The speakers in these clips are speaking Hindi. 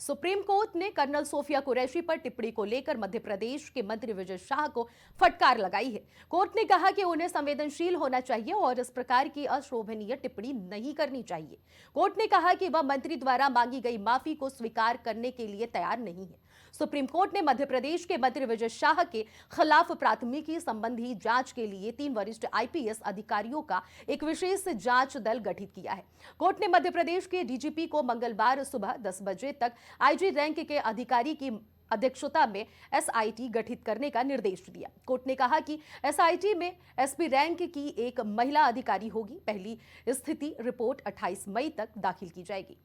सुप्रीम कोर्ट ने कर्नल सोफिया कुरैशी पर टिप्पणी को लेकर मध्य प्रदेश के मंत्री विजय शाह को फटकार लगाई है। कोर्ट ने कहा कि उन्हें संवेदनशील होना चाहिए और इस प्रकार की अशोभनीय टिप्पणी नहीं करनी चाहिए। कोर्ट ने कहा कि वह मंत्री द्वारा मांगी गई माफी को स्वीकार करने के लिए तैयार नहीं है। सुप्रीम कोर्ट ने मध्य प्रदेश के मंत्री विजय शाह के खिलाफ प्राथमिकी संबंधी जांच के लिए 3 वरिष्ठ आईपीएस अधिकारियों का एक विशेष जांच दल गठित किया है। कोर्ट ने मध्य प्रदेश के डीजीपी को मंगलवार सुबह 10 बजे तक आईजी रैंक के अधिकारी की अध्यक्षता में एसआईटी गठित करने का निर्देश दिया। कोर्ट ने कहा कि एसआईटी में एसपी रैंक की एक महिला अधिकारी होगी। पहली स्थिति रिपोर्ट 28 मई तक दाखिल की जाएगी।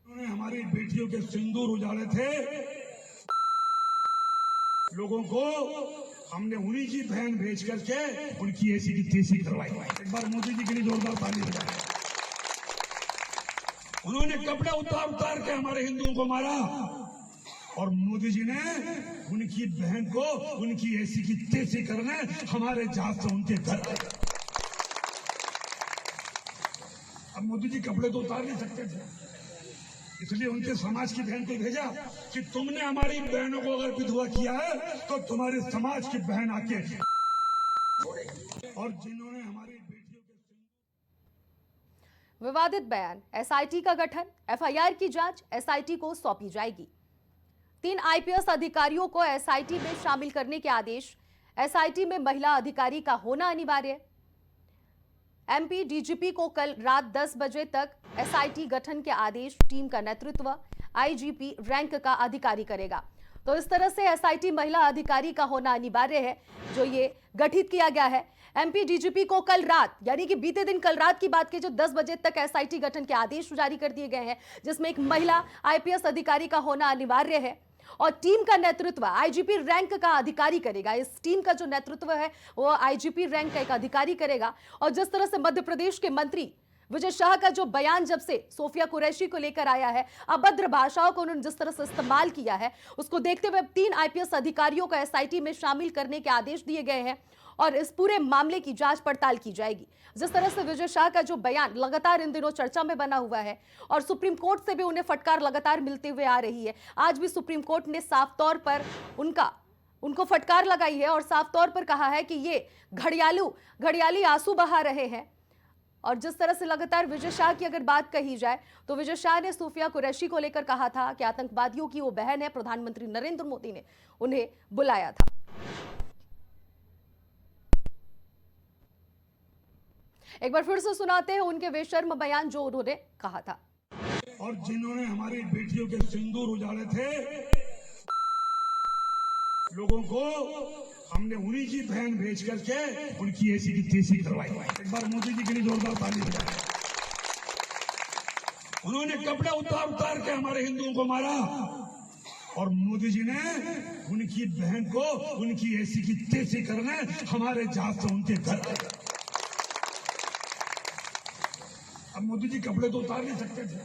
हमारी बेटियों के सिंदूर उजाड़े थे, लोगों को हमने उन्हीं की बहन भेज करके उनकी ऐसी की तैसी करवाई। एक बार मोदी जी के लिए जोरदार ताली बजाएं। उन्होंने कपड़े उतार उतार के हमारे हिंदुओं को मारा और मोदी जी ने उनकी बहन को उनकी ऐसी की तैसी करने हमारे जहाज से उनके घर आए। अब मोदी जी कपड़े तो उतार नहीं सकते थे, इसलिए उनके समाज की बहन को भेजा कि तुमने हमारी बहनों को अगर विधवा किया है तो तुम्हारे समाज की बहन आके और जिन्होंने हमारी बेटियों के विवादित बयान, एसआईटी का गठन, एफआईआर की जांच एसआईटी को सौंपी जाएगी। 3 आईपीएस अधिकारियों को एसआईटी में शामिल करने के आदेश, एसआईटी में महिला अधिकारी का होना अनिवार्य। एमपी डीजीपी को कल रात 10 बजे तक एसआईटी गठन के आदेश, टीम का नेतृत्व आईजीपी रैंक का अधिकारी करेगा। तो इस तरह से एसआईटी महिला अधिकारी का होना अनिवार्य है जो ये गठित किया गया है। एमपी डीजीपी को कल रात, यानी कि बीते दिन कल रात की बात की, जो 10 बजे तक एसआईटी गठन के आदेश जारी कर दिए गए हैं, जिसमें एक महिला आईपीएस अधिकारी का होना अनिवार्य है और टीम का नेतृत्व आईजीपी रैंक का अधिकारी करेगा। इस टीम का जो नेतृत्व है वो आईजीपी रैंक का एक अधिकारी करेगा। और जिस तरह से मध्य प्रदेश के मंत्री विजय शाह का जो बयान जब से सोफिया कुरैशी को लेकर आया है, अभद्र भाषाओं को उन्होंने जिस तरह से इस्तेमाल किया है, उसको देखते हुए 3 आईपीएस अधिकारियों को एसआईटी में शामिल करने के आदेश दिए गए हैं और इस पूरे मामले की जांच पड़ताल की जाएगी। जिस तरह से विजय शाह का जो बयान लगातार इन दिनों चर्चा में बना हुआ है और सुप्रीम कोर्ट से भी उन्हें फटकार लगातार मिलते हुए आ रही है। आज भी सुप्रीम कोर्ट ने साफ तौर पर उनको फटकार लगाई है और साफ तौर पर कहा है कि ये घड़ियाली आंसू बहा रहे हैं। और जिस तरह से लगातार विजय शाह की अगर बात कही जाए तो विजय शाह ने सोफिया कुरैशी को लेकर कहा था कि आतंकवादियों की वो बहन है। प्रधानमंत्री नरेंद्र मोदी ने उन्हें बुलाया था। एक बार फिर से सुनाते हैं उनके बेशर्म बयान जो उन्होंने कहा था। और जिन्होंने हमारी बेटियों के सिंदूर उजाड़े थे, लोगों को हमने उन्हीं की बहन भेज करके उनकी ऐसी की तैसी करवाई। एक बार मोदी जी के लिए जोरदार ताली बजाएं। उन्होंने कपड़े उतार उतार के हमारे हिंदुओं को मारा और मोदी जी ने उनकी बहन को उनकी ऐसी की तैसी करने हमारे जहाज से उनके घर आए। अब मोदी जी कपड़े तो उतार नहीं सकते थे,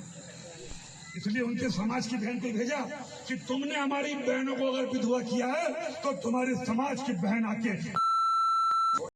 इसलिए उनके समाज की बहन को भेजा कि तुमने हमारी बहनों को अगर विधवा किया है तो तुम्हारे समाज की बहन आके